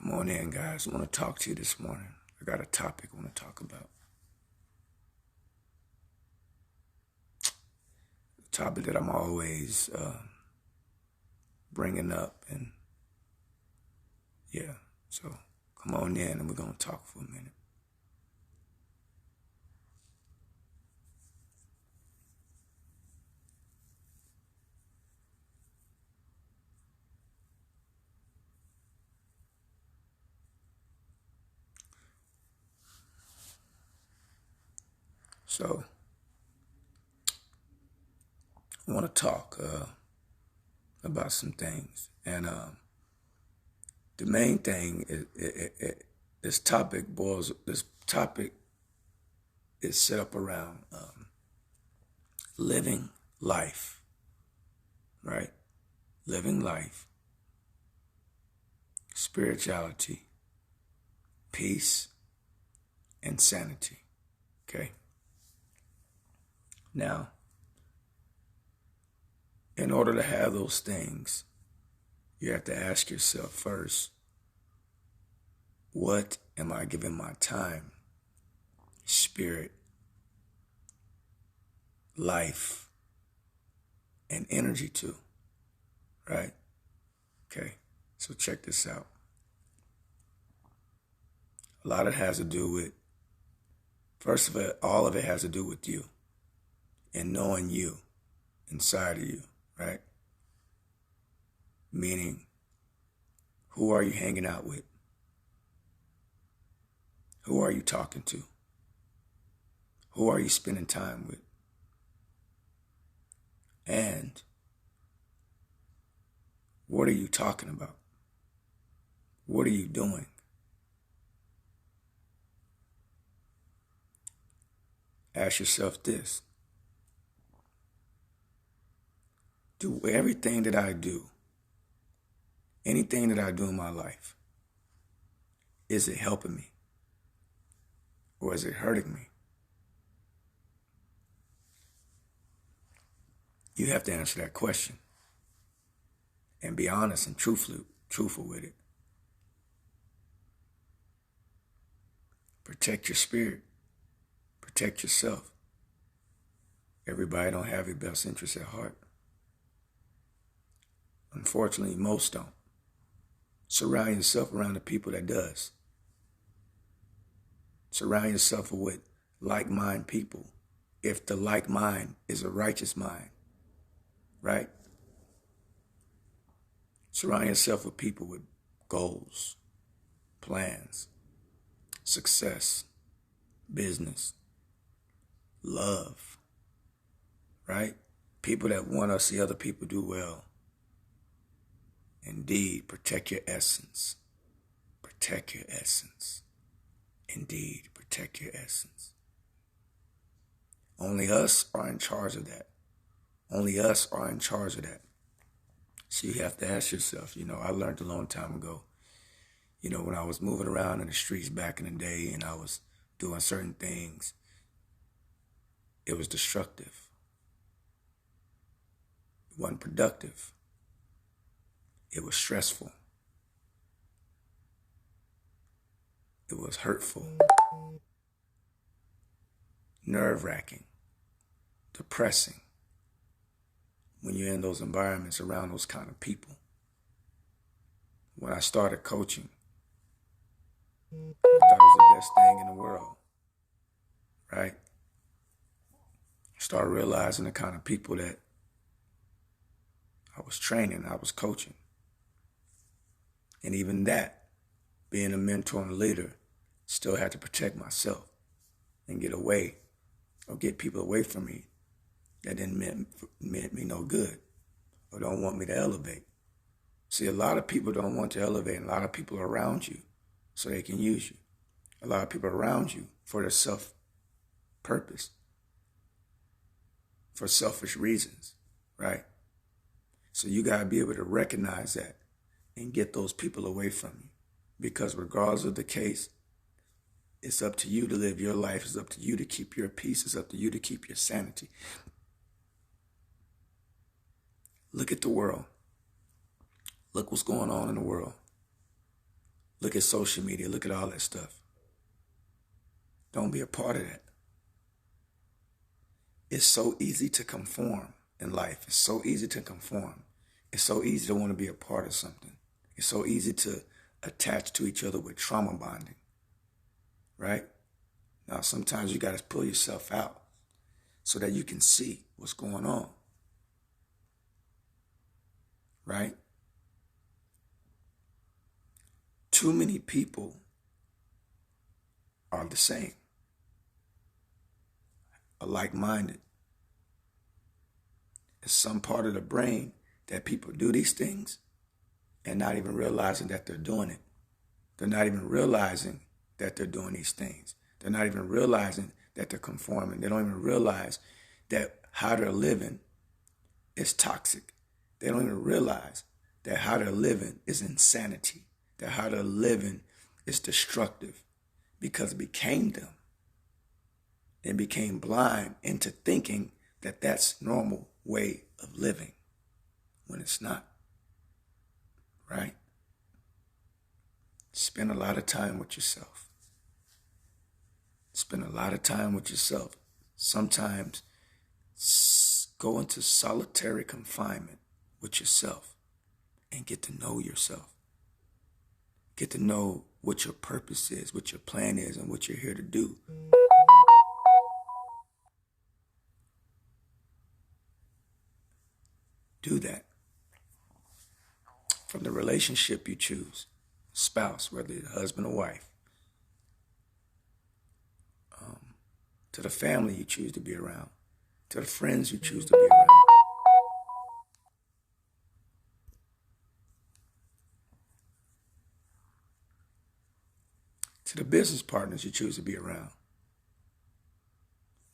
Come on in, guys. I want to talk to you this morning. I got a topic I want to talk about. A topic that I'm always bringing up. And yeah, so come on in and we're going to talk for a minute. So I want to talk about some things. And the main thing is this topic is set up around living life, right? Living life, spirituality, peace, and sanity, okay? Now, in order to have those things, you have to ask yourself first, what am I giving my time, spirit, life, and energy to, right? Okay, so check this out. A lot of it has to do with, first of all of it has to do with you and knowing you inside of you, right? Meaning, who are you hanging out with? Who are you talking to? Who are you spending time with? And what are you talking about? What are you doing? Ask yourself this. Do everything that I do, anything that I do in my life, is it helping me? Or is it hurting me? You have to answer that question and be honest and truthful with it. Protect your spirit. Protect yourself. Everybody don't have your best interests at heart. Unfortunately, most don't. Surround yourself around the people that does. Surround yourself with like-minded people. If the like mind is a righteous mind, right? Surround yourself with people with goals, plans, success, business, love, right? People that want to see other people do well. Indeed, protect your essence. Protect your essence. Indeed, protect your essence. Only us are in charge of that. Only us are in charge of that. So you have to ask yourself, I learned a long time ago, when I was moving around in the streets back in the day and I was doing certain things, it was destructive. It wasn't productive. It was stressful. It was hurtful, nerve-wracking, depressing when you're in those environments around those kind of people. When I started coaching, I thought it was the best thing in the world, right? I started realizing the kind of people that I was training, I was coaching. And even that, being a mentor and a leader, still had to protect myself and get away or get people away from me that didn't meant me no good or don't want me to elevate. See, a lot of people don't want to elevate, and a lot of people are around you so they can use you. A lot of people are around you for their self-purpose, for selfish reasons, right? So you got to be able to recognize that and get those people away from you. Because regardless of the case, it's up to you to live your life. It's up to you to keep your peace. It's up to you to keep your sanity. Look at the world. Look what's going on in the world. Look at social media. Look at all that stuff. Don't be a part of that. It's so easy to conform in life. It's so easy to conform. It's so easy to want to be a part of something. It's so easy to attach to each other with trauma bonding, right? Now, sometimes you got to pull yourself out so that you can see what's going on, right? Too many people are the same, are like-minded. It's some part of the brain that people do these things and not even realizing that they're doing it. They're not even realizing that they're doing these things. They're not even realizing that they're conforming. They don't even realize that how they're living is toxic. They don't even realize that how they're living is insanity, that how they're living is destructive, because it became them and became blind into thinking that that's normal way of living when it's not, right? Spend a lot of time with yourself. Spend a lot of time with yourself. Sometimes go into solitary confinement with yourself and get to know yourself. Get to know what your purpose is, what your plan is, and what you're here to do. Do that. From the relationship you choose, spouse, whether it's husband or wife, to the family you choose to be around, to the friends you choose to be around. To the business partners you choose to be around,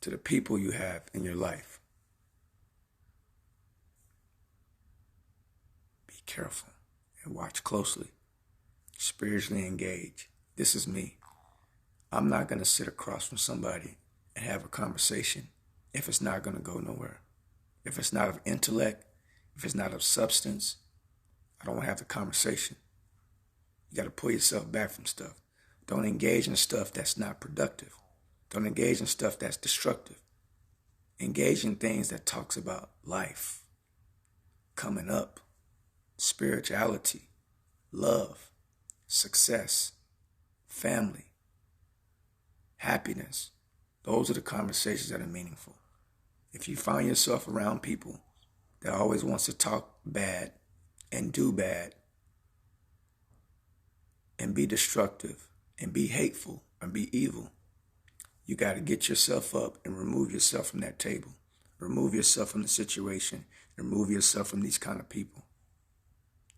to the people you have in your life. Be careful and watch closely. Spiritually engage. This is me. I'm not going to sit across from somebody and have a conversation if it's not going to go nowhere. If it's not of intellect, if it's not of substance, I don't want to have the conversation. You got to pull yourself back from stuff. Don't engage in stuff that's not productive. Don't engage in stuff that's destructive. Engage in things that talks about life, coming up, spirituality, love, success, family, happiness. Those are the conversations that are meaningful. If you find yourself around people that always wants to talk bad and do bad and be destructive and be hateful and be evil, you got to get yourself up and remove yourself from that table. Remove yourself from the situation. Remove yourself from these kind of people.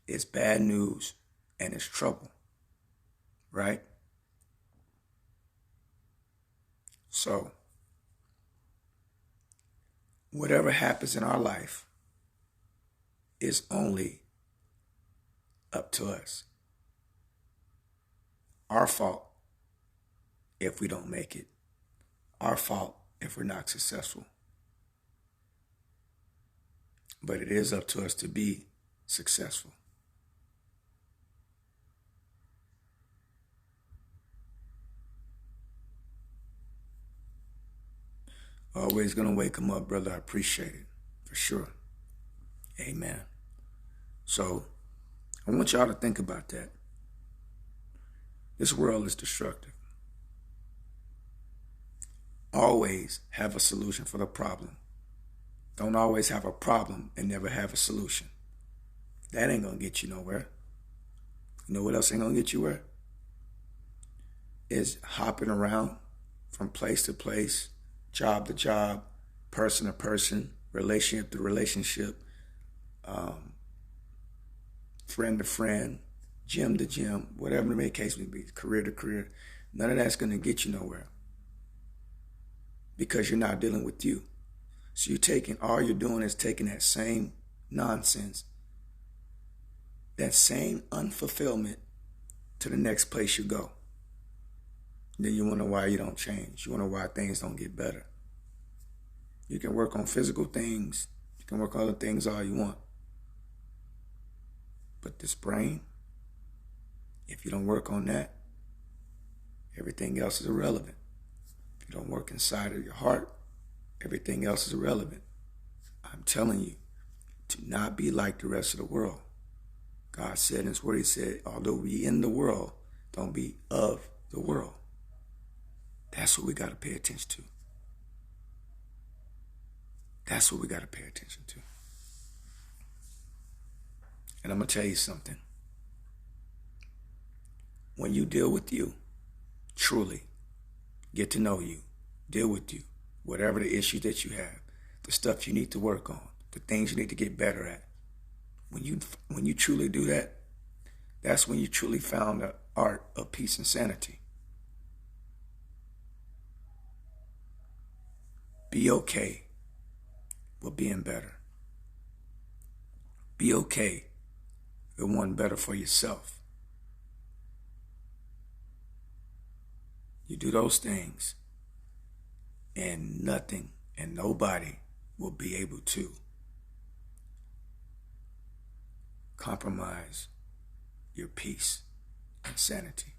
It's bad news and it's trouble, right? So, whatever happens in our life is only up to us. Our fault if we don't make it. Our fault if we're not successful. But it is up to us to be successful. Always going to wake them up, brother. I appreciate it, for sure. Amen. So, I want y'all to think about that. This world is destructive. Always have a solution for the problem. Don't always have a problem and never have a solution. That ain't going to get you nowhere. You know what else ain't going to get you where? Is hopping around from place to place, job to job, person to person, relationship to relationship, friend to friend, gym to gym, whatever the case may be, career to career. None of that's going to get you nowhere because you're not dealing with you. So all you're doing is taking that same nonsense, that same unfulfillment to the next place you go. Then you wonder why you don't change. You wonder why things don't get better. You can work on physical things. You can work on other things all you want. But this brain, If you don't work on that, everything else is irrelevant. If you don't work inside of your heart, everything else is irrelevant. I'm telling you, to not be like the rest of the world. God said in his word, he said, although we in the world, don't be of the world. That's what we got to pay attention to. That's what we got to pay attention to. And I'm going to tell you something. When you deal with you, truly, get to know you, deal with you, whatever the issue that you have, the stuff you need to work on, the things you need to get better at. When you truly do that, that's when you truly found the art of peace and sanity. Be okay with being better. Be okay with wanting better for yourself. You do those things, and nothing and nobody will be able to compromise your peace and sanity.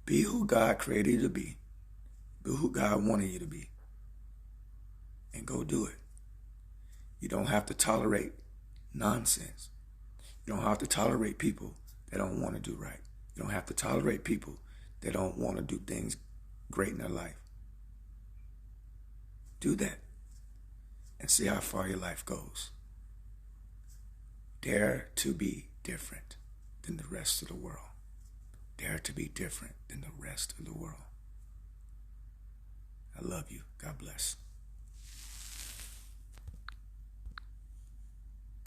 Be who God created you to be. Be who God wanted you to be. And go do it. You don't have to tolerate nonsense. You don't have to tolerate people that don't want to do right. You don't have to tolerate people that don't want to do things great in their life. Do that and see how far your life goes. Dare to be different than the rest of the world. Dare to be different than the rest of the world. I love you. God bless.